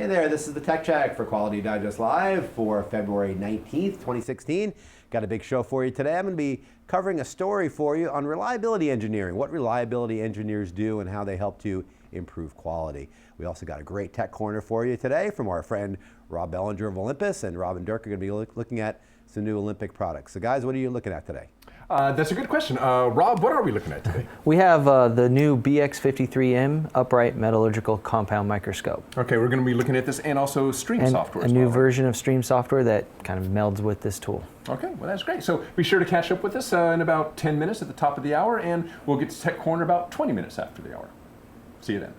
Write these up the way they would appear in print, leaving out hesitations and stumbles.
Hey there, this is the Tech Check for Quality Digest Live for February 19th, 2016. Got a big show for you today. I'm going to be covering a story for you on reliability engineering, what reliability engineers do and how they help to improve quality. We also got a great tech corner for you today from our friend Rob Bellinger of Olympus, and Rob and Dirk are going to be looking at some new Olympic products. So guys, what are you looking at today? That's a good question. Rob, what are we looking at today? We have the new BX53M upright metallurgical compound microscope. Okay, we're going to be looking at this and also Stream And software a as new well, right? version of Stream software that kind of melds with this tool. Okay, well that's great. So be sure to catch up with us in about 10 minutes at the top of the hour, and we'll get to Tech Corner about 20 minutes after the hour. See you then.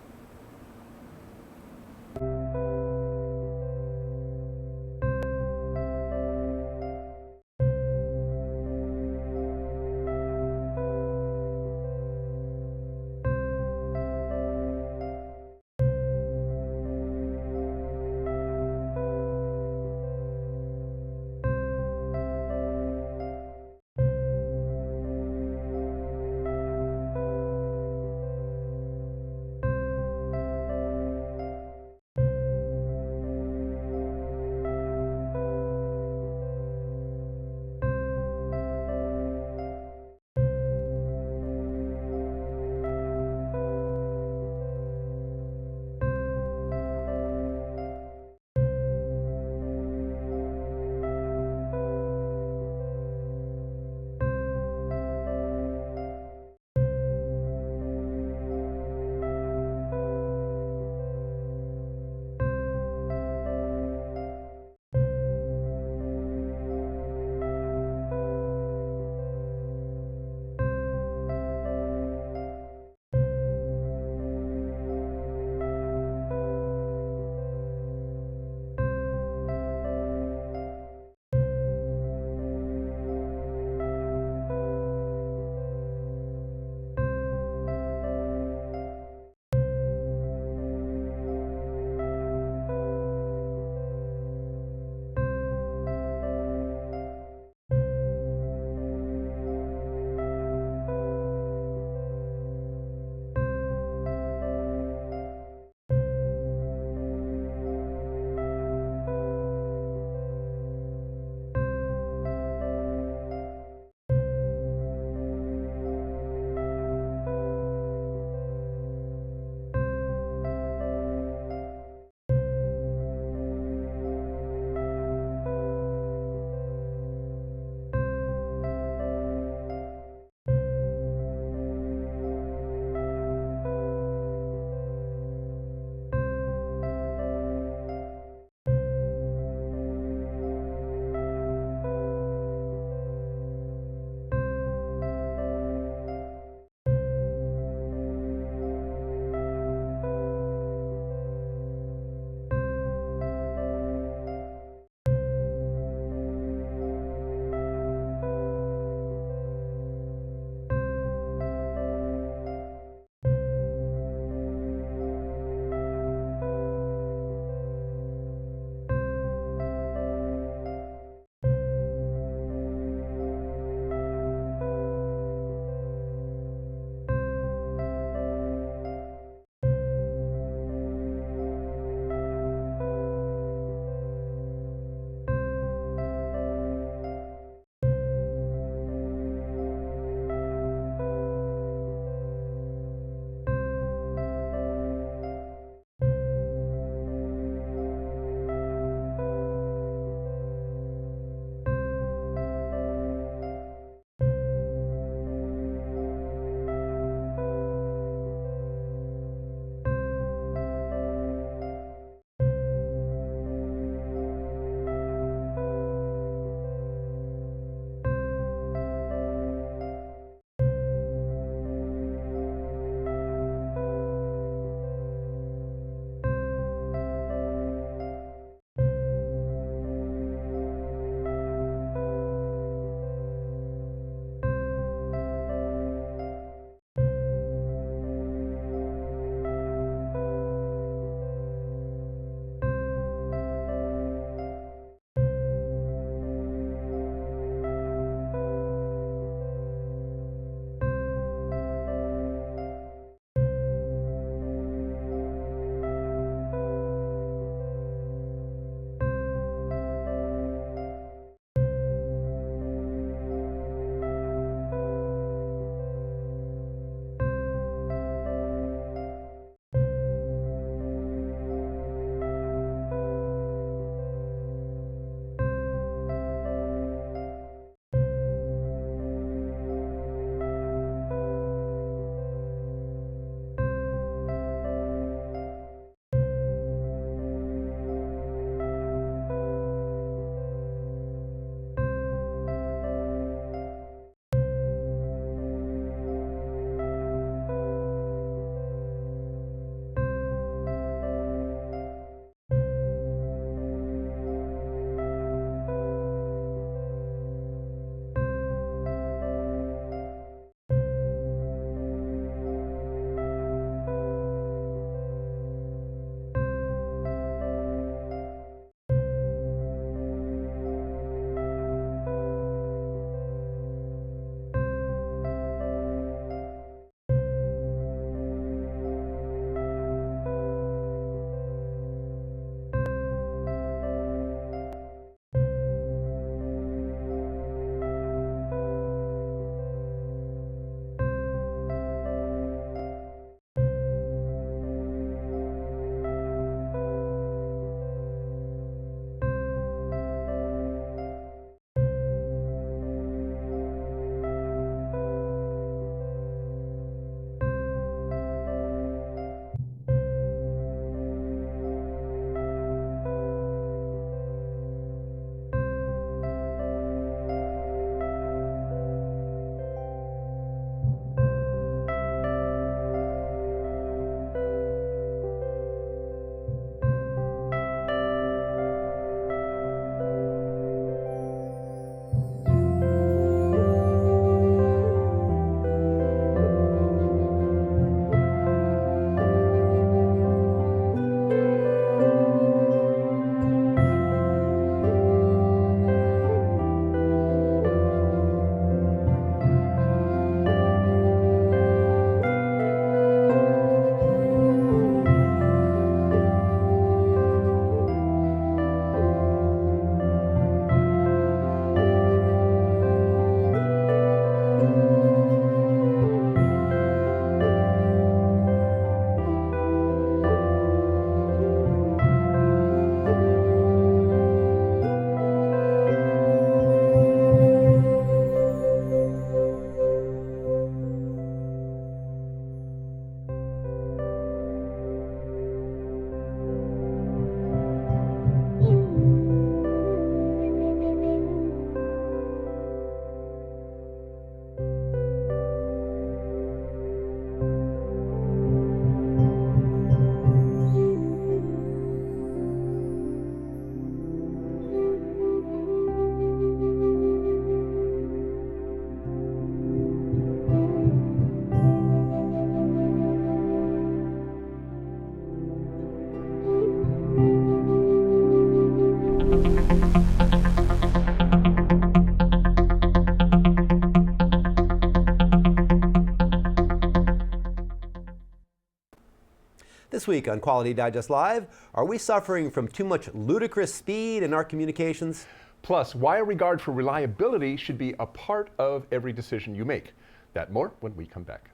This week on Quality Digest Live, are we suffering from too much ludicrous speed in our communications? Plus, why a regard for reliability should be a part of every decision you make. That more when we come back.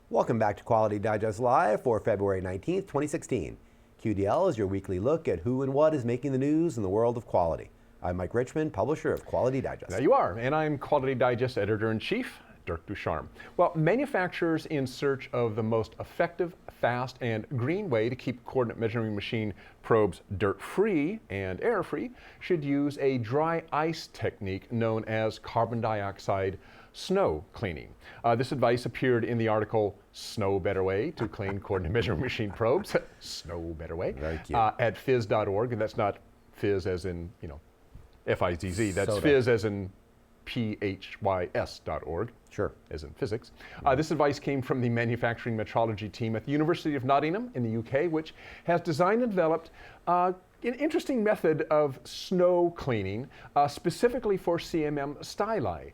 Welcome back to Quality Digest Live for February 19th, 2016. QDL is your weekly look at who and what is making the news in the world of quality. I'm Mike Richmond, publisher of Quality Digest. Now you are, and I'm Quality Digest Editor-in-Chief, Dirk Ducharme. Well, manufacturers in search of the most effective, fast, and green way to keep coordinate measuring machine probes dirt-free and error-free should use a dry ice technique known as carbon dioxide snow cleaning. This advice appeared in the article Snow Better Way to Clean Coordinate Measuring Machine Probes. Snow Better Way. Very cute. At phys.org, and that's not fizz as in, F-I-Z-Z. That's Soda. fizz as in phys.org. Sure. As in physics. This advice came from the manufacturing metrology team at the University of Nottingham in the UK, which has designed and developed an interesting method of snow cleaning, specifically for CMM styli.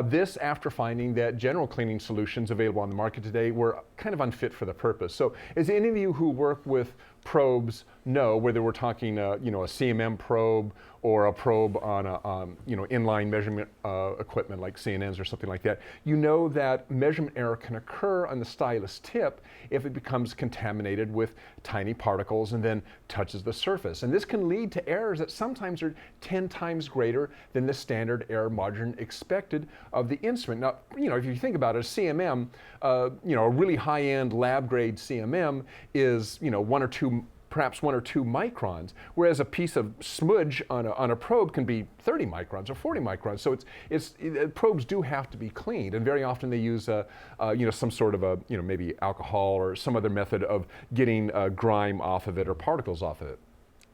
This after finding that general cleaning solutions available on the market today were kind of unfit for the purpose. So as any of you who work with probes know, whether we're talking a CMM probe or a probe on a inline measurement equipment like CNNs or something like that, you know that measurement error can occur on the stylus tip if it becomes contaminated with tiny particles and then touches the surface. And this can lead to errors that sometimes are 10 times greater than the standard error margin expected of the instrument. Now, if you think about it, a CMM, a really high-end lab-grade CMM is, perhaps 1 or 2 microns, whereas a piece of smudge on a probe can be 30 microns or 40 microns. So probes do have to be cleaned, and very often they use some sort of maybe alcohol or some other method of getting grime off of it or particles off of it.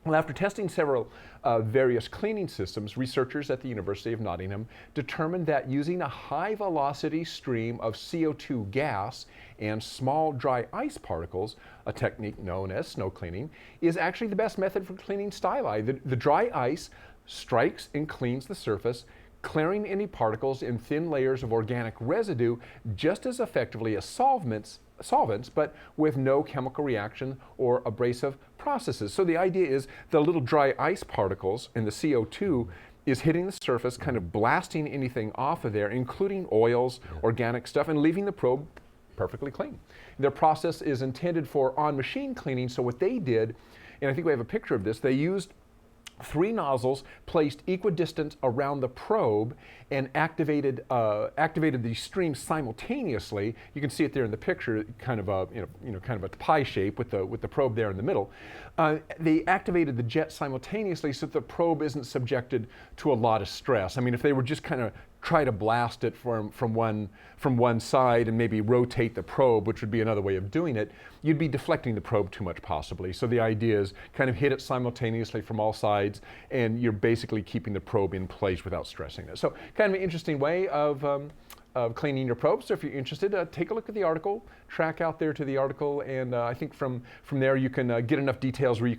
Well, after testing several various cleaning systems, researchers at the University of Nottingham determined that using a high-velocity stream of CO2 gas and small dry ice particles, a technique known as snow cleaning, is actually the best method for cleaning styli. The dry ice strikes and cleans the surface, clearing any particles in thin layers of organic residue just as effectively as solvents, but with no chemical reaction or abrasive processes. So the idea is the little dry ice particles in the CO2 is hitting the surface, kind of blasting anything off of there, including oils, organic stuff, and leaving the probe perfectly clean. Their process is intended for on-machine cleaning, so what they did, and I think we have a picture of this, they used 3 nozzles placed equidistant around the probe and activated the stream simultaneously. You can see it there in the picture, kind of a pie shape with the probe there in the middle. They activated the jet simultaneously so that the probe isn't subjected to a lot of stress. I mean, if they were just kind of try to blast it from one side and maybe rotate the probe, which would be another way of doing it, you'd be deflecting the probe too much possibly. So the idea is kind of hit it simultaneously from all sides, and you're basically keeping the probe in place without stressing it. So kind of an interesting way of cleaning your probe. So if you're interested, take a look at the article, track out there to the article, and I think from there you can get enough details where you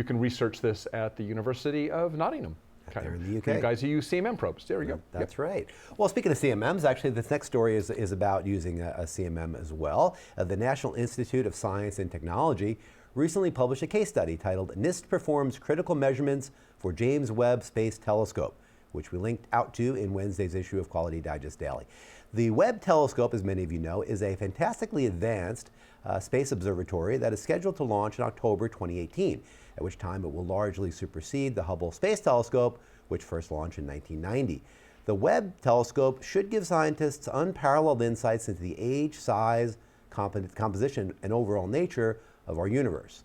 can research this at the University of Nottingham. There in the UK. For you guys who use CMM probes. There we go. That's right. Well, speaking of CMMs, actually this next story is about using a CMM as well. The National Institute of Science and Technology recently published a case study titled NIST Performs Critical Measurements for James Webb Space Telescope, which we linked out to in Wednesday's issue of Quality Digest Daily. The Webb telescope, as many of you know, is a fantastically advanced space observatory that is scheduled to launch in October 2018, at which time it will largely supersede the Hubble Space Telescope, which first launched in 1990. The Webb telescope should give scientists unparalleled insights into the age, size, composition, and overall nature of our universe.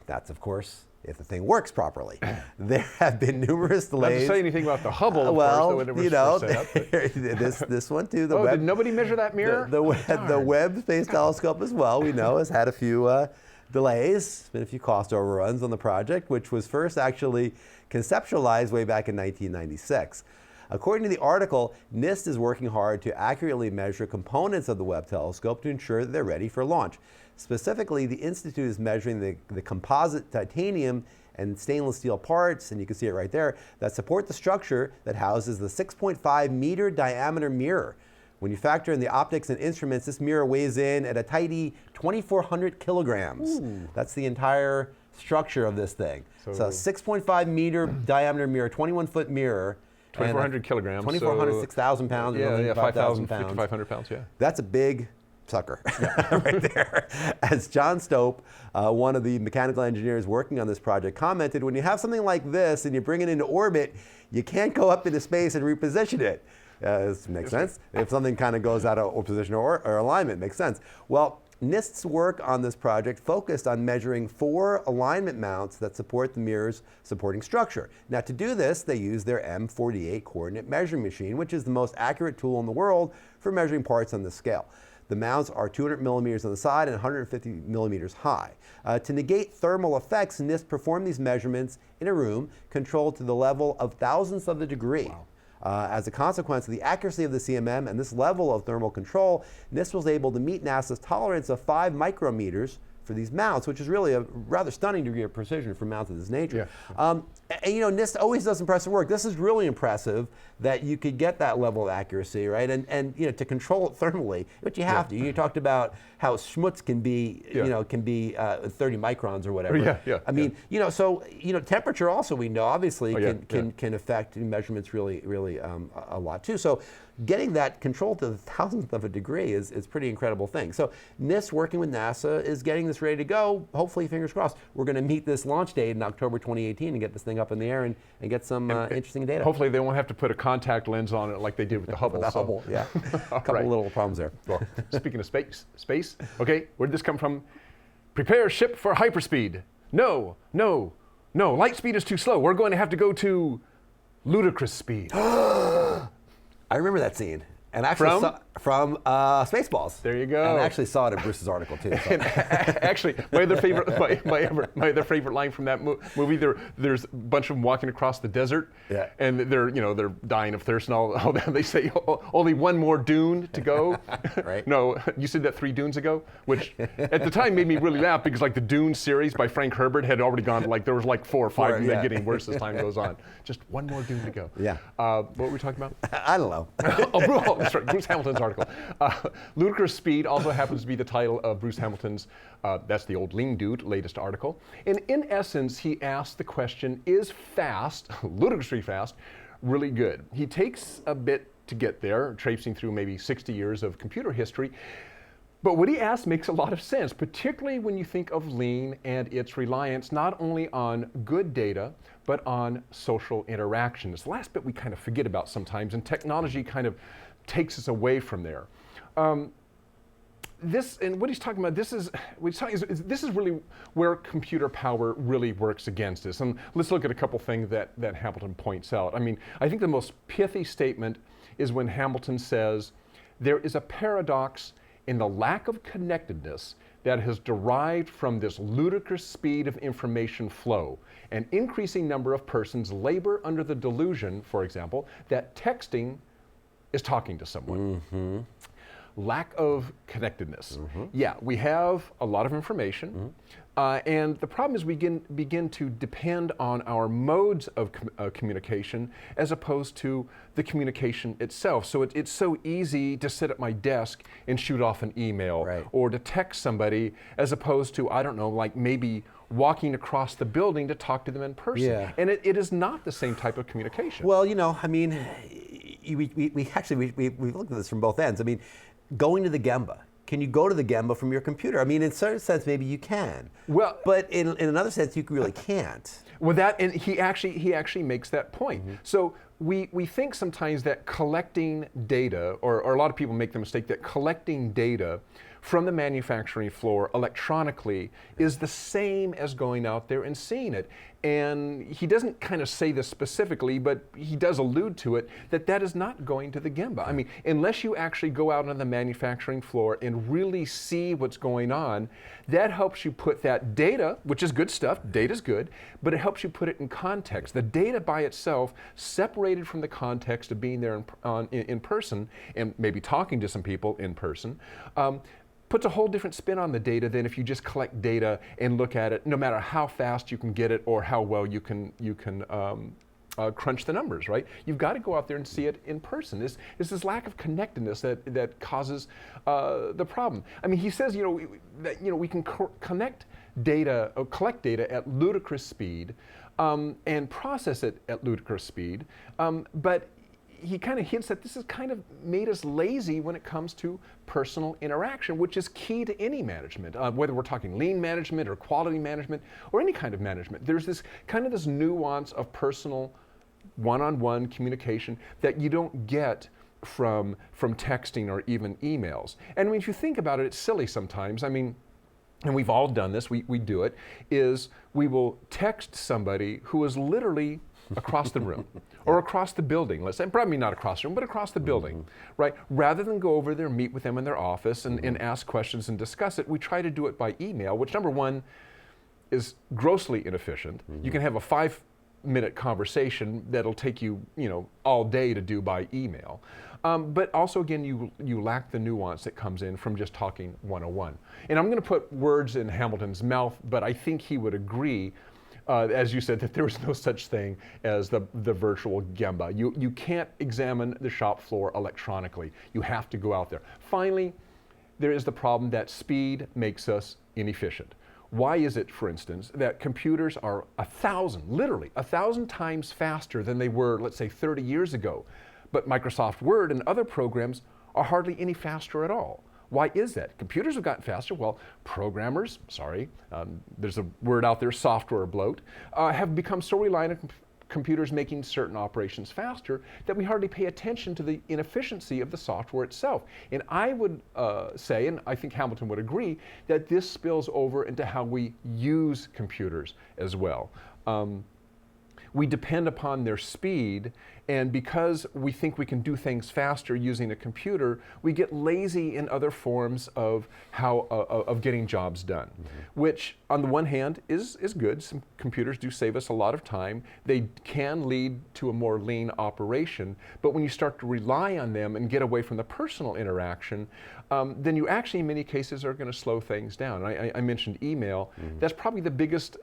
That's, of course, if the thing works properly. There have been numerous delays. Not to say anything about the Hubble, well, of course, this one too. The Webb, did nobody measure that mirror? The Webb Space Telescope as well, we know, has had a few delays, been a few cost overruns on the project, which was first actually conceptualized way back in 1996. According to the article, NIST is working hard to accurately measure components of the Webb telescope to ensure that they're ready for launch. Specifically, the Institute is measuring the composite titanium and stainless steel parts, and you can see it right there, that support the structure that houses the 6.5 meter diameter mirror. When you factor in the optics and instruments, this mirror weighs in at a tidy 2,400 kilograms. Ooh. That's the entire structure of this thing. So 6.5 meter diameter mirror, 21-foot mirror. 2,400 kilograms. 2,400, 6,000 pounds. Yeah, 5,000, 5,500 pounds, yeah. That's a big sucker right there. As John Stope, one of the mechanical engineers working on this project, commented, when you have something like this and you bring it into orbit, you can't go up into space and reposition it. This makes sense. If something kind of goes out of position or alignment, makes sense. Well, NIST's work on this project focused on measuring 4 alignment mounts that support the mirror's supporting structure. Now, to do this, they use their M48 coordinate measuring machine, which is the most accurate tool in the world for measuring parts on this scale. The mounts are 200 millimeters on the side and 150 millimeters high. To negate thermal effects, NIST performed these measurements in a room controlled to the level of thousandths of a degree. Wow. As a consequence of the accuracy of the CMM and this level of thermal control, NIST was able to meet NASA's tolerance of 5 micrometers for these mounts, which is really a rather stunning degree of precision for mounts of this nature. Yeah. And you know, NIST always does impressive work. This is really impressive that you could get that level of accuracy, right? And you know, to control it thermally, but you have to. You talked about how schmutz can be, you know, can be 30 microns or whatever. I mean, you know, so you know, temperature also we know obviously can affect measurements really a lot too. So getting that control to the thousandth of a degree is pretty incredible thing. So NIST working with NASA is getting this ready to go. Hopefully, fingers crossed, we're going to meet this launch date in October 2018 and get this thing up in the air and get some interesting data. Hopefully they won't have to put a contact lens on it like they did with the Hubble. Hubble, yeah. A couple little problems there. Well, speaking of space, okay, where did this come from? Prepare ship for hyperspeed. No, light speed is too slow. We're going to have to go to ludicrous speed. I remember that scene. And actually from Spaceballs. There you go. And I actually saw it in Bruce's article too. So. And actually, my other favorite line from that movie, there's a bunch of them walking across the desert, and they're dying of thirst and all that. They say only one more dune to go. Right. No, you said that 3 dunes ago, which at the time made me really laugh because like the Dune series by Frank Herbert had already gone there was like 4 or 5 and then getting worse as time goes on. Just one more dune to go. Yeah. What were we talking about? I don't know. That's right, Bruce Hamilton's article. Ludicrous Speed also happens to be the title of Bruce Hamilton's, that's the old lean dude, latest article. And in essence, he asked the question, is fast, ludicrously fast, really good? He takes a bit to get there, traipsing through maybe 60 years of computer history. But what he asks makes a lot of sense, particularly when you think of lean and its reliance not only on good data, but on social interaction. It's the last bit we kind of forget about sometimes, and technology kind of takes us away from there. This, and what he's talking about, this is really where computer power really works against us. And let's look at a couple things that Hamilton points out. I mean, I think the most pithy statement is when Hamilton says, there is a paradox in the lack of connectedness that has derived from this ludicrous speed of information flow. An increasing number of persons labor under the delusion, for example, that texting is talking to someone. Mm-hmm. Lack of connectedness. Mm-hmm. Yeah, we have a lot of information, and the problem is we begin to depend on our modes of communication as opposed to the communication itself. So it's so easy to sit at my desk and shoot off an email, or to text somebody as opposed to, I don't know, like maybe walking across the building to talk to them in person. Yeah. And it is not the same type of communication. Well, you know, I mean, we looked at this from both ends. I mean, going to the Gemba. Can you go to the Gemba from your computer? I mean, in a certain sense, maybe you can. Well, but in another sense, you really can't. Well, and he actually makes that point. Mm-hmm. So we think sometimes that collecting data, or a lot of people make the mistake that collecting data from the manufacturing floor electronically is the same as going out there and seeing it. And he doesn't kind of say this specifically, but he does allude to it, that is not going to the Gemba. I mean, unless you actually go out on the manufacturing floor and really see what's going on, that helps you put that data, which is good stuff, data's good, but it helps you put it in context. The data by itself, separated from the context of being there in person and maybe talking to some people in person, puts a whole different spin on the data than if you just collect data and look at it, no matter how fast you can get it or how well you can crunch the numbers, right? You've got to go out there and see it in person. It's this lack of connectedness that causes the problem. I mean, he says, that we can collect data at ludicrous speed and process it at ludicrous speed, but he kind of hints that this has kind of made us lazy when it comes to personal interaction, which is key to any management, whether we're talking lean management or quality management or any kind of management. There's this nuance of personal one-on-one communication that you don't get from texting or even emails. And I mean, if you think about it, it's silly sometimes. I mean, and we've all done this, we do it, is we will text somebody who is literally across the room or across the building, let's say, probably not across the room, but across the building, right? Rather than go over there, meet with them in their office and ask questions and discuss it, we try to do it by email, which number one is grossly inefficient. You can have a 5-minute conversation that'll take you, all day to do by email. But also, again, you lack the nuance that comes in from just talking one-on-one. And I'm going to put words in Hamilton's mouth, but I think he would agree, as you said, that there is no such thing as the virtual Gemba. You can't examine the shop floor electronically. You have to go out there. Finally, there is the problem that speed makes us inefficient. Why is it, for instance, that computers are literally 1,000 times faster than they were, let's say, 30 years ago, but Microsoft Word and other programs are hardly any faster at all? Why is that? Computers have gotten faster. Well, programmers, there's a word out there, software bloat, have become so reliant on computers making certain operations faster that we hardly pay attention to the inefficiency of the software itself. And I would say, and I think Hamilton would agree, that this spills over into how we use computers as well. We depend upon their speed, and because we think we can do things faster using a computer, we get lazy in other forms of of getting jobs done, which on the one hand is good. Some computers do save us a lot of time. They can lead to a more lean operation, but when you start to rely on them and get away from the personal interaction, then you actually in many cases are going to slow things down. I mentioned email. That's probably the biggest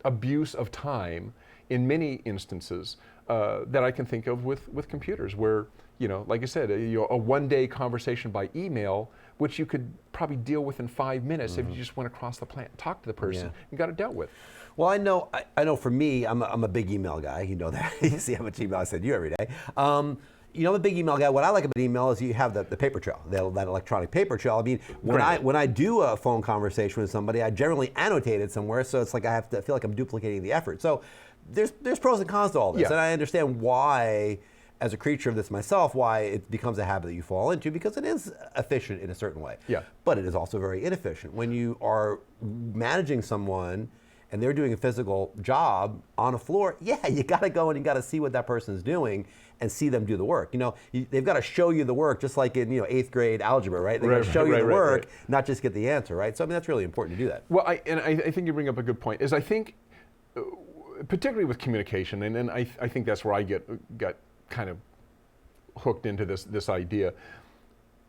abuse of time in many instances that I can think of with computers, where, like I said, a one-day conversation by email, which you could probably deal with in 5 minutes if you just went across the plant, talked to the person, and got it dealt with. Well, I know for me, I'm a big email guy. You know that. You see how much email I send you every day. I'm a big email guy. What I like about email is you have the paper trail, that electronic paper trail. I mean, when I do a phone conversation with somebody, I generally annotate it somewhere, so it's like I feel like I'm duplicating the effort. So there's pros and cons to all this, and I understand why, as a creature of this myself, why it becomes a habit that you fall into, because it is efficient in a certain way. Yeah. But it is also very inefficient. When you are managing someone and they're doing a physical job on a floor, you got to go and you got to see what that person's doing and see them do the work. They've got to show you the work, just like in 8th grade algebra, right? They've got to show you the work, not just get the answer, right? So I mean, that's really important to do that. Well, I think you bring up a good point. I think, particularly with communication, and I think that's where I got kind of hooked into this idea,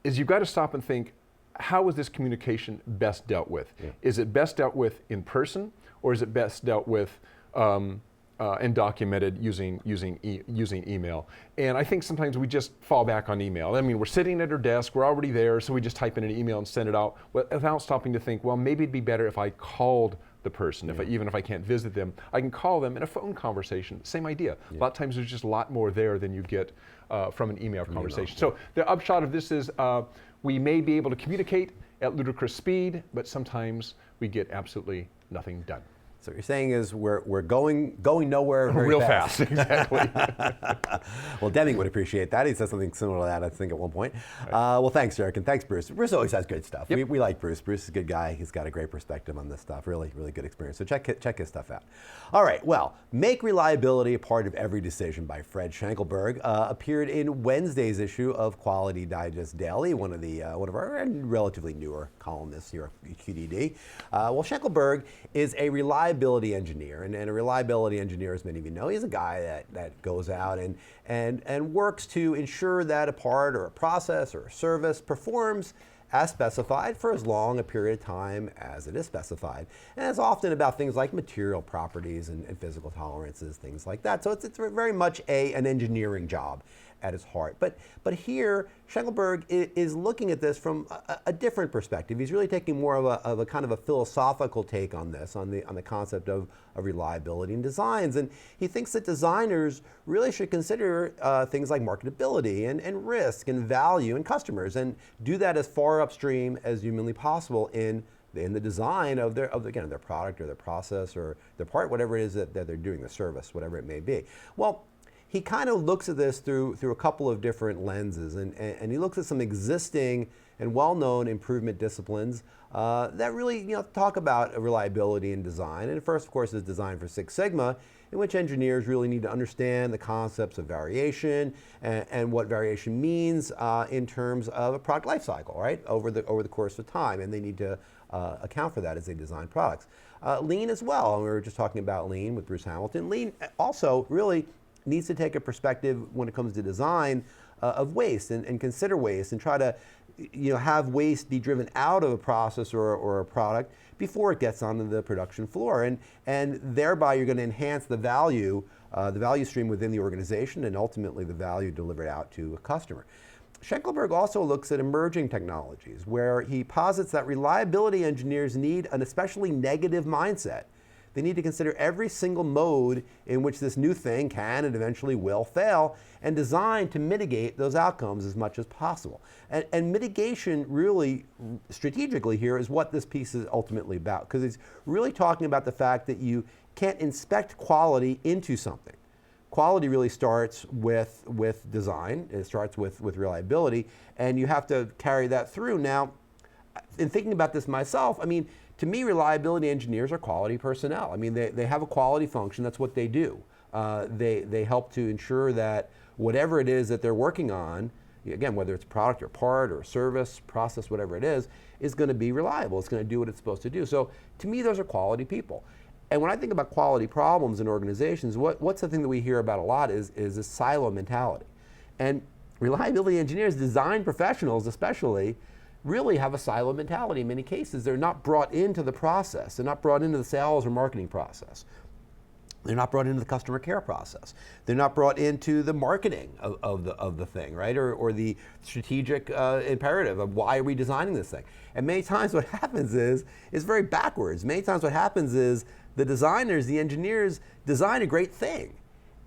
is you've got to stop and think, how is this communication best dealt with? Is it best dealt with in person, or is it best dealt with and documented using email? And I think sometimes we just fall back on email. I mean, we're sitting at our desk, we're already there, so we just type in an email and send it out without stopping to think, well, maybe it'd be better if I called the person. Even if I can't visit them, I can call them in a phone conversation. Same idea. A lot of times there's just a lot more there than you get from an email conversation. So the upshot of this is we may be able to communicate at ludicrous speed, but sometimes we get absolutely nothing done. So what you're saying is we're going nowhere very real fast. Exactly. Well, Deming would appreciate that. He said something similar to that, I think, at one point. Well, thanks, Eric, and thanks, Bruce. Bruce always has good stuff. We like Bruce. Bruce is a good guy. He's got a great perspective on this stuff. Really, really good experience. So check his stuff out. All right. Well, Make Reliability a Part of Every Decision by Fred Schenkelberg appeared in Wednesday's issue of Quality Digest Daily, one of our relatively newer columnists here at QDD. Well, Schenkelberg is a reliability engineer, and a reliability engineer, as many of you know, he's a guy that goes out and works to ensure that a part or a process or a service performs as specified for as long a period of time as it is specified. And it's often about things like material properties and physical tolerances, things like that. So it's very much an engineering job at its heart. But here, Schenkelberg is looking at this from a different perspective. He's really taking more of a kind of a philosophical take on this, on the concept of reliability in designs. And he thinks that designers really should consider things like marketability and risk and value and customers, and do that as far upstream as humanly possible in the design of their product or their process or their part, whatever it is that they're doing, the service, whatever it may be. Well, he kind of looks at this through a couple of different lenses, and he looks at some existing and well-known improvement disciplines that really talk about reliability in design. And first, of course, is Design for Six Sigma, in which engineers really need to understand the concepts of variation and what variation means in terms of a product life cycle, right, over the course of time, and they need to account for that as they design products. Lean as well, and we were just talking about Lean with Bruce Hamilton. Lean also really needs to take a perspective when it comes to design of waste and consider waste and try to have waste be driven out of a process or a product before it gets onto the production floor, and thereby you're going to enhance the value stream within the organization and ultimately the value delivered out to a customer. Schenkelberg also looks at emerging technologies, where he posits that reliability engineers need an especially negative mindset. They need to consider every single mode in which this new thing can and eventually will fail, and design to mitigate those outcomes as much as possible. And mitigation really, strategically here, is what this piece is ultimately about, because it's really talking about the fact that you can't inspect quality into something. Quality really starts with design, it starts with reliability, and you have to carry that through. Now, in thinking about this myself, I mean, to me, reliability engineers are quality personnel. I mean, they have a quality function, that's what they do. They help to ensure that whatever it is that they're working on, again, whether it's a product or part or service, process, whatever it is going to be reliable. It's going to do what it's supposed to do. So to me, those are quality people. And when I think about quality problems in organizations, what's the thing that we hear about a lot is a silo mentality. And reliability engineers, design professionals especially, really have a silo mentality in many cases. They're not brought into the process. They're not brought into the sales or marketing process. They're not brought into the customer care process. They're not brought into the marketing of the thing, right? Or the strategic imperative of why are we designing this thing. And many times what happens is very backwards. Many times what happens is the designers, the engineers design a great thing,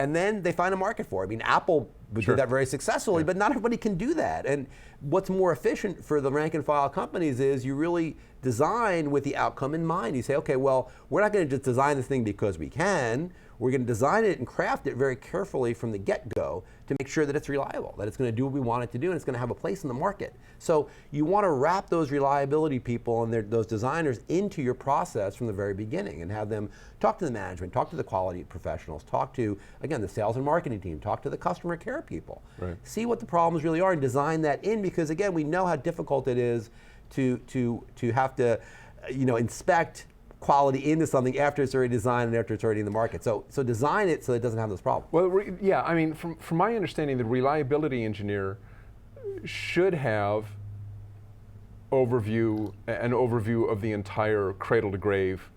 and then they find a market for it. I mean, Apple would do that very successfully, but not everybody can do that. And what's more efficient for the rank and file companies is you really design with the outcome in mind. You say, okay, well, we're not going to just design this thing because we can. We're going to design it and craft it very carefully from the get-go to make sure that it's reliable, that it's going to do what we want it to do, and it's going to have a place in the market. So you want to wrap those reliability people and those designers into your process from the very beginning, and have them talk to the management, talk to the quality professionals, talk to, again, the sales and marketing team, talk to the customer care people. Right. See what the problems really are and design that in, because again, we know how difficult it is to have to inspect quality into something after it's already designed and after it's already in the market. So design it so it doesn't have those problems. Well, yeah, I mean, from my understanding, the reliability engineer should have an overview of the entire cradle to grave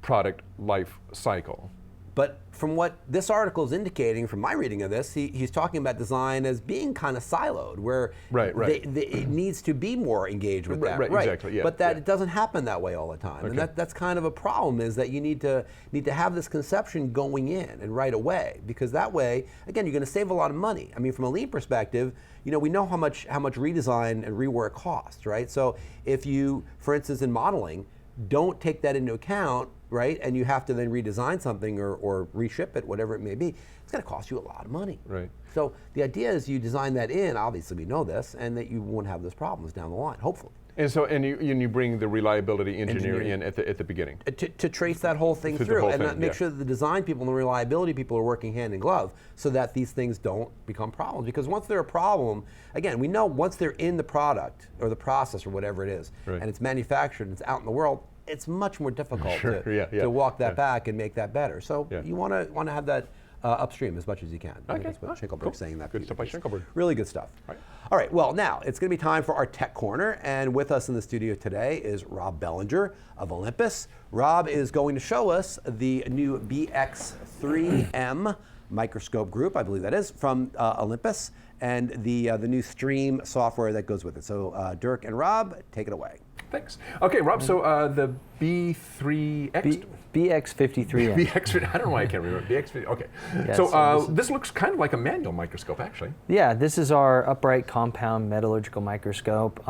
product life cycle. But from what this article is indicating, from my reading of this, he's talking about design as being kind of siloed, where it needs to be more engaged with that. Right, exactly, yeah. But it doesn't happen that way all the time. Okay. And that's kind of a problem, is that you need to have this conception going in and right away, because that way, again, you're going to save a lot of money. I mean, from a lean perspective, we know how much redesign and rework costs, right? So if you, for instance, in modeling, don't take that into account, right, and you have to then redesign something or reship it, whatever it may be, it's going to cost you a lot of money. Right. So the idea is you design that in, obviously we know this, and that you won't have those problems down the line, hopefully. And so, and you bring the reliability engineer in at the beginning. To trace that whole thing through, and make sure that the design people and the reliability people are working hand in glove, so that these things don't become problems. Because once they're a problem, again, we know once they're in the product or the process or whatever it is, and it's manufactured and it's out in the world, it's much more difficult to walk that back and make that better. So you want to have that upstream as much as you can. I think Okay. that's what Schinkelberg's Cool. saying. That Good stuff by Schinkelberg. Really good stuff. Right. All right, well now, it's going to be time for our Tech Corner, and with us in the studio today is Rob Bellinger of Olympus. Rob is going to show us the new BX3M microscope group, I believe that is, from Olympus, and the new Stream software that goes with it. So Dirk and Rob, take it away. Thanks. Okay, Rob, so the B3X? BX53M. BX, I don't know why I can't remember. BX50, okay. Yeah, so so this looks kind of like a manual microscope, actually. Yeah, this is our upright compound metallurgical microscope.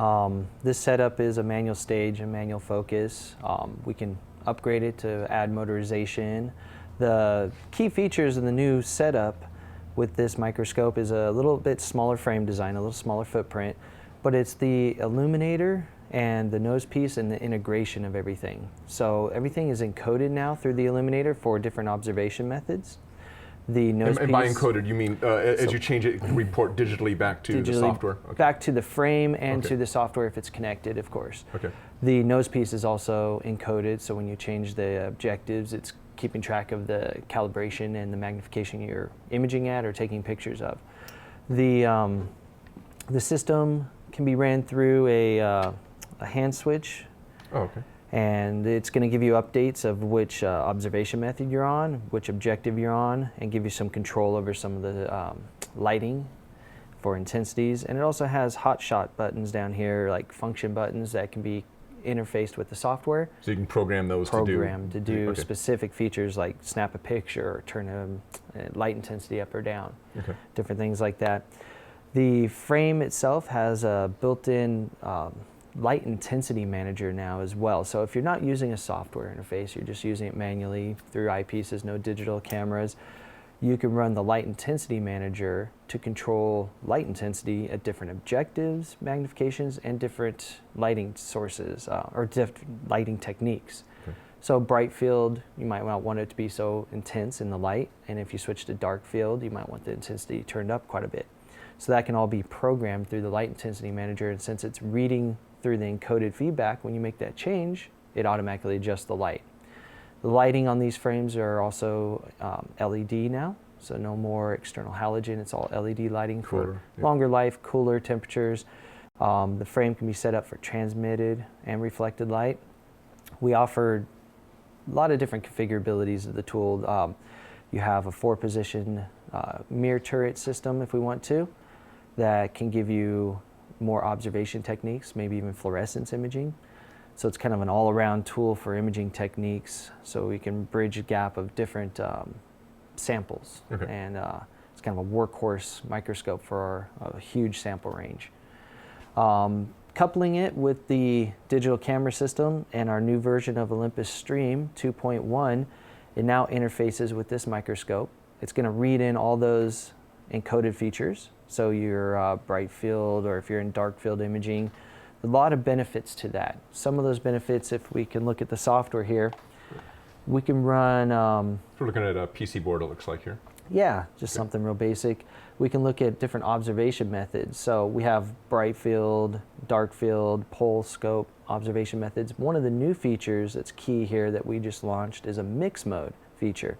This setup is a manual stage and manual focus. We can upgrade it to add motorization. The key features in the new setup with this microscope is a little bit smaller frame design, a little smaller footprint, but it's the illuminator and the nose piece and the integration of everything. So everything is encoded now through the illuminator for different observation methods. The nose and piece, by encoded, you mean as you change it, it can report digitally back to the software? Okay. Back to the frame and to the software if it's connected, of course. Okay. The nose piece is also encoded, so when you change the objectives, it's keeping track of the calibration and the magnification you're imaging at or taking pictures of. The system can be ran through a hand switch. Oh, okay. And it's going to give you updates of which observation method you're on, which objective you're on, and give you some control over some of the lighting for intensities. And it also has hotshot buttons down here, like function buttons that can be interfaced with the software. So you can program those to do specific features like snap a picture or turn a light intensity up or down, different things like that. The frame itself has a built-in light intensity manager now as well. So if you're not using a software interface, you're just using it manually through eyepieces, no digital cameras, you can run the light intensity manager to control light intensity at different objectives, magnifications, and different lighting sources or different lighting techniques. So bright field, you might not want it to be so intense in the light, and if you switch to dark field, you might want the intensity turned up quite a bit. So that can all be programmed through the light intensity manager, and since it's reading through the encoded feedback, when you make that change, it automatically adjusts the light. The lighting on these frames are also LED now, so no more external halogen, it's all LED lighting for longer life, cooler temperatures. The frame can be set up for transmitted and reflected light. We offer a lot of different configurabilities of the tool. You have a 4-position mirror turret system if we want to, that can give you more observation techniques, maybe even fluorescence imaging. So it's kind of an all-around tool for imaging techniques, so we can bridge a gap of different samples. And it's kind of a workhorse microscope for a huge sample range. Coupling it with the digital camera system and our new version of Olympus Stream 2.1, it now interfaces with this microscope. It's going to read in all those encoded features, so your bright field or if you're in dark field imaging. A lot of benefits to that. Some of those benefits, if we can look at the software here, we can run... We're looking at a PC board, it looks like here. Yeah, just something real basic. We can look at different observation methods. So we have bright field, dark field, pole scope observation methods. One of the new features that's key here that we just launched is a mix mode feature.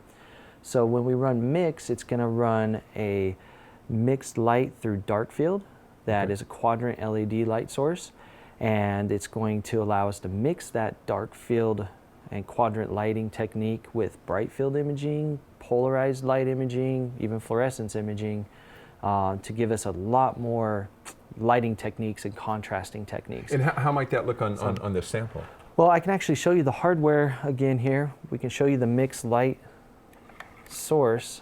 So when we run mix, it's going to run a mixed light through dark field. That is a quadrant LED light source, and it's going to allow us to mix that dark field and quadrant lighting technique with bright field imaging, polarized light imaging, even fluorescence imaging, to give us a lot more lighting techniques and contrasting techniques. And how might that look on this sample? Well, I can actually show you the hardware again here. We can show you the mixed light source.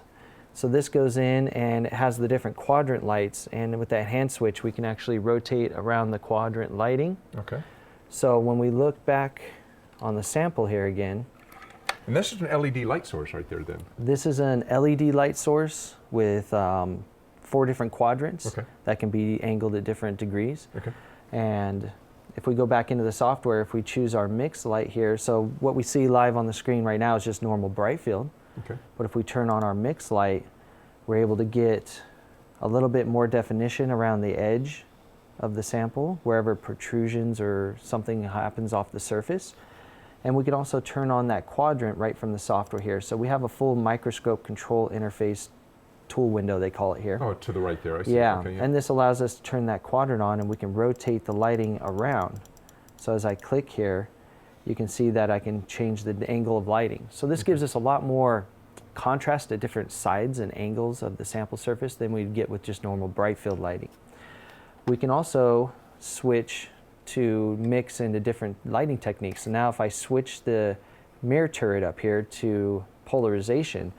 So this goes in and it has the different quadrant lights, and with that hand switch we can actually rotate around the quadrant lighting. So when we look back on the sample here again. And this is an LED light source right there then? This is an LED light source with 4 different quadrants that can be angled at different degrees. And if we go back into the software, if we choose our mixed light here, so what we see live on the screen right now is just normal bright field. But if we turn on our mixed light, we're able to get a little bit more definition around the edge of the sample, wherever protrusions or something happens off the surface. And we can also turn on that quadrant right from the software here. So we have a full microscope control interface tool window, they call it here. Oh, to the right there, I see. Yeah, Okay, yeah. and this allows us to turn that quadrant on, and we can rotate the lighting around. So as I click here, you can see that I can change the angle of lighting. So this gives us a lot more contrast at different sides and angles of the sample surface than we'd get with just normal bright field lighting. We can also switch to mix into different lighting techniques. So now if I switch the mirror turret up here to polarization,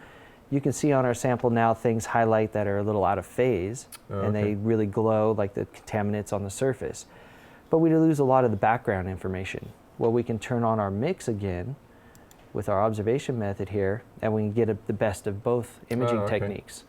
you can see on our sample now things highlight that are a little out of phase, and they really glow like the contaminants on the surface. But we lose a lot of the background information. Well, we can turn on our mix again with our observation method here, and we can get the best of both imaging techniques.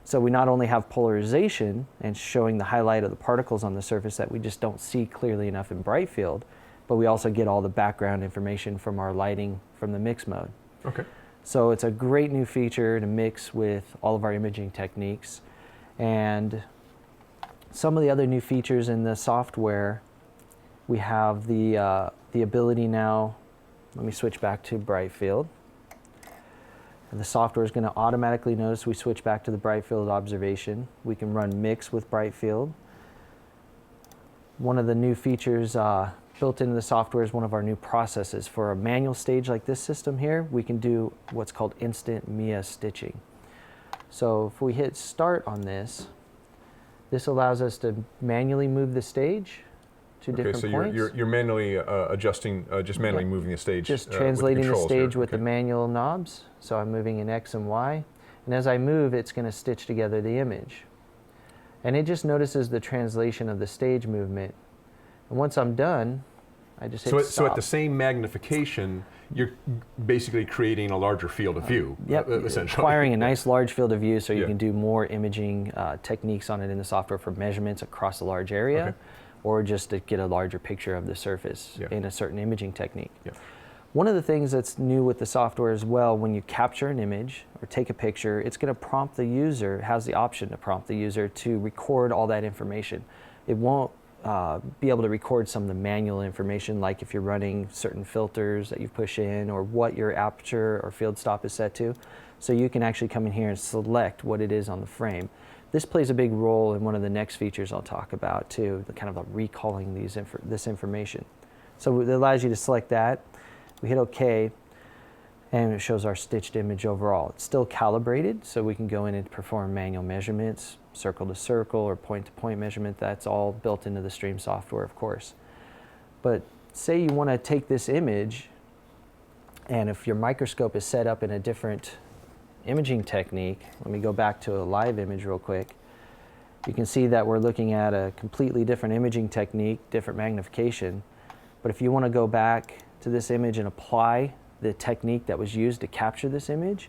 So we not only have polarization and showing the highlight of the particles on the surface that we just don't see clearly enough in bright field, but we also get all the background information from our lighting from the mix mode. Okay. So it's a great new feature to mix with all of our imaging techniques. And some of the other new features in the software, we have the ability now, let me switch back to bright field. And the software is going to automatically notice we switch back to the bright field observation. We can run mix with bright field. One of the new features built into the software is one of our new processes. For a manual stage like this system here, we can do what's called instant MIA stitching. So if we hit start on this, this allows us to manually move the stage to different points. So you're manually adjusting, just manually moving the stage. Just translating the stage here. with the manual knobs. So I'm moving in X and Y. And as I move, it's going to stitch together the image. And it just notices the translation of the stage movement. And once I'm done, I just hit stop. So at the same magnification, you're basically creating a larger field of view, essentially. Acquiring a nice large field of view so you can do more imaging techniques on it in the software for measurements across a large area, or just to get a larger picture of the surface in a certain imaging technique. One of the things that's new with the software as well, when you capture an image or take a picture, it's going to prompt the user, has the option to prompt the user to record all that information. It won't be able to record some of the manual information, like if you're running certain filters that you push in, or what your aperture or field stop is set to. So you can actually come in here and select what it is on the frame. This plays a big role in one of the next features I'll talk about too, the kind of recalling this information. So it allows you to select that. We hit OK, and it shows our stitched image overall. It's still calibrated, so we can go in and perform manual measurements, circle to circle or point to point measurement. That's all built into the Stream software, of course. But say you want to take this image, and if your microscope is set up in a different imaging technique, let me go back to a live image real quick. You can see that we're looking at a completely different imaging technique, different magnification. But if you want to go back to this image and apply the technique that was used to capture this image,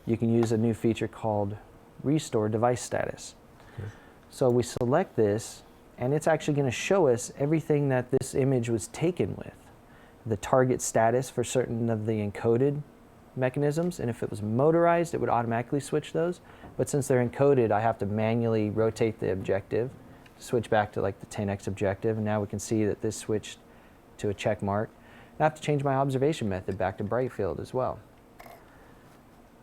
you can use a new feature called Restore Device Status. So we select this, and it's actually going to show us everything that this image was taken with. The target status for certain of the encoded mechanisms, and if it was motorized, it would automatically switch those. But since they're encoded, I have to manually rotate the objective, switch back to like the 10x objective, and now we can see that this switched to a check mark. I have to change my observation method back to bright field as well.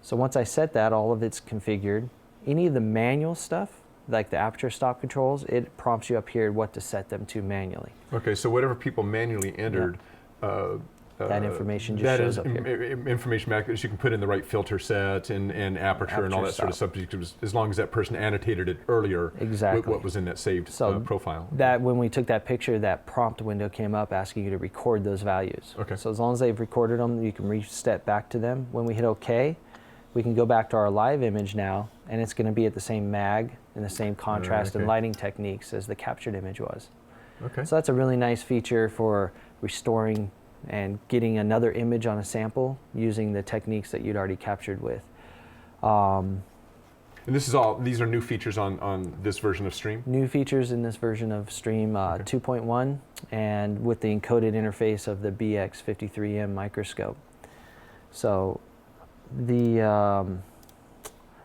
So once I set that, all of it's configured. Any of the manual stuff, like the aperture stop controls, it prompts you up here what to set them to manually. Okay, so whatever people manually entered, that information just shows up here. Information back that you can put in the right filter set and aperture and all that sort of stuff, as long as that person annotated it earlier with what was in that saved profile. That when we took that picture, that prompt window came up asking you to record those values. Okay. So as long as they've recorded them, you can reset back to them. When we hit OK, we can go back to our live image now, and it's going to be at the same mag and the same contrast and lighting techniques as the captured image was. Okay. So that's a really nice feature for restoring and getting another image on a sample using the techniques that you'd already captured with. And these are new features on this version of Stream? New features in this version of Stream 2.1, and with the encoded interface of the BX53M microscope. So the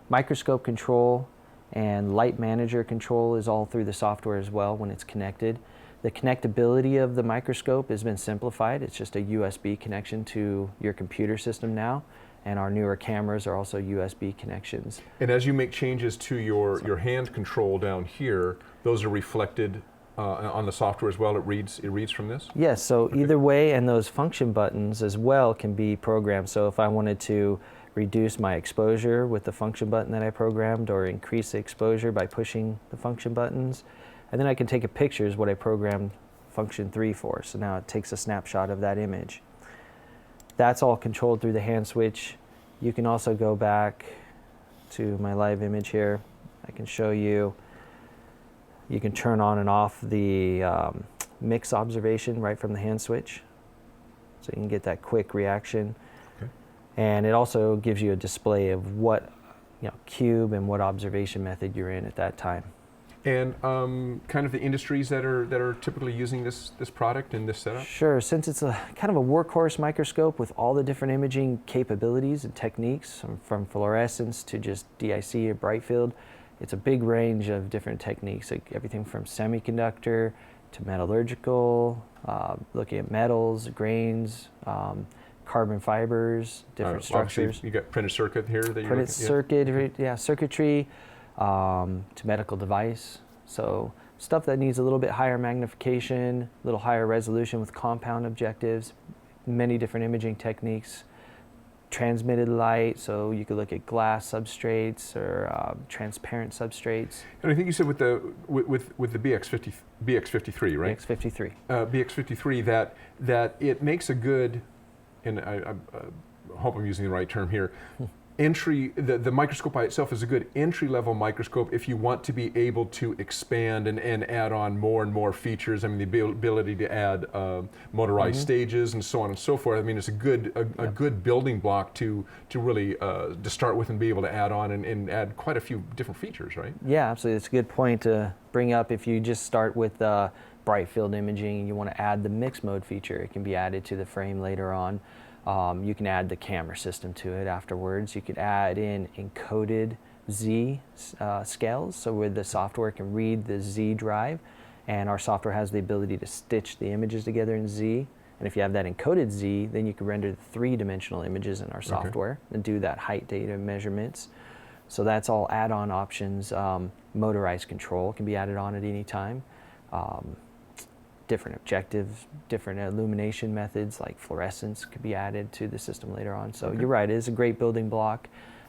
microscope control and light manager control is all through the software as well when it's connected. The connectability of the microscope has been simplified. It's just a USB connection to your computer system now, and our newer cameras are also USB connections. And as you make changes to your hand control down here, those are reflected on the software as well. It reads from this? Yes, so either way, and those function buttons as well can be programmed. So if I wanted to reduce my exposure with the function button that I programmed, or increase the exposure by pushing the function buttons, and then I can take a picture is what I programmed function 3 for. So now it takes a snapshot of that image. That's all controlled through the hand switch. You can also go back to my live image here. I can show you. You can turn on and off the mix observation right from the hand switch. So you can get that quick reaction. Okay. And it also gives you a display of what cube and what observation method you're in at that time. And kind of the industries that are typically using this product and this setup? Sure. Since it's a kind of a workhorse microscope with all the different imaging capabilities and techniques, from fluorescence to just DIC or bright field, it's a big range of different techniques, like everything from semiconductor to metallurgical, looking at metals, grains, carbon fibers, different structures. You got printed circuit here that you're printed circuit, yeah, circuitry. To medical device, so stuff that needs a little bit higher magnification, a little higher resolution with compound objectives, many different imaging techniques, transmitted light, so you could look at glass substrates or transparent substrates. And I think you said with the BX53, right? BX53. BX53 that it makes a good, and I hope I'm using the right term here. The microscope by itself is a good entry-level microscope if you want to be able to expand and add on more and more features. I mean, the ability to add motorized stages and so on and so forth. I mean, it's a good building block to really to start with and be able to add on and add quite a few different features, right? Yeah, absolutely. It's a good point to bring up. If you just start with bright field imaging and you want to add the mixed mode feature, it can be added to the frame later on. You can add the camera system to it afterwards. You could add in encoded Z scales, so where the software can read the Z drive, and our software has the ability to stitch the images together in Z. And if you have that encoded Z, then you can render the three-dimensional images in our software and do that height data measurements. So that's all add-on options. Motorized control can be added on at any time. Different objectives, different illumination methods like fluorescence could be added to the system later on. So you're right, it is a great building block.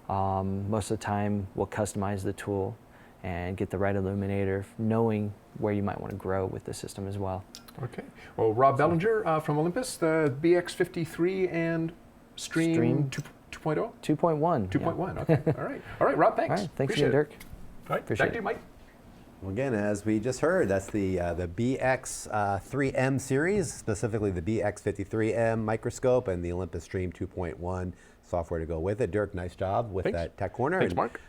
Most of the time we'll customize the tool and get the right illuminator, knowing where you might want to grow with the system as well. Okay. Well, Rob Bellinger from Olympus, the BX53 and Stream 2.0? 2.1. 2.1, okay. All right, Rob, thanks. All right, thanks again, Dirk. All right, back to you, Mike. Well, again, as we just heard, that's the BX3M series, specifically the BX53M microscope and the Olympus Stream 2.1 software to go with it. Dirk, nice job with that tech corner. Thanks, Mark.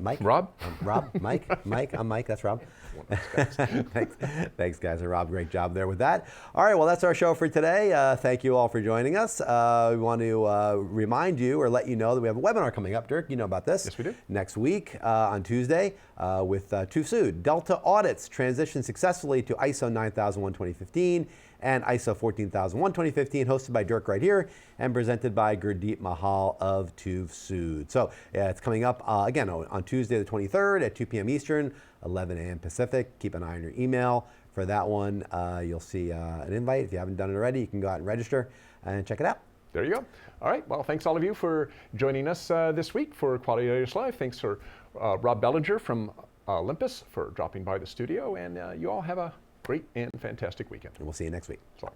Mike? Rob? Rob, Mike, I'm Mike, that's Rob. Thanks, guys. And Rob, great job there with that. All right, well, that's our show for today. Thank you all for joining us. We want to remind you or let you know that we have a webinar coming up. Dirk, you know about this. Yes, we do. Next week on Tuesday with TÜV Delta Audits transition successfully to ISO 9001 2015 and ISO 14001 2015, hosted by Dirk right here and presented by Gurdeep Mahal of TÜV. So it's coming up again on Tuesday the 23rd at 2 p.m. Eastern, 11 a.m. Pacific. Keep an eye on your email for that one. You'll see an invite. If you haven't done it already, you can go out and register and check it out. There you go. All right. Well, thanks all of you for joining us this week for Quality Audio Live. Thanks for Rob Bellinger from Olympus for dropping by the studio. And you all have a great and fantastic weekend. And we'll see you next week. So.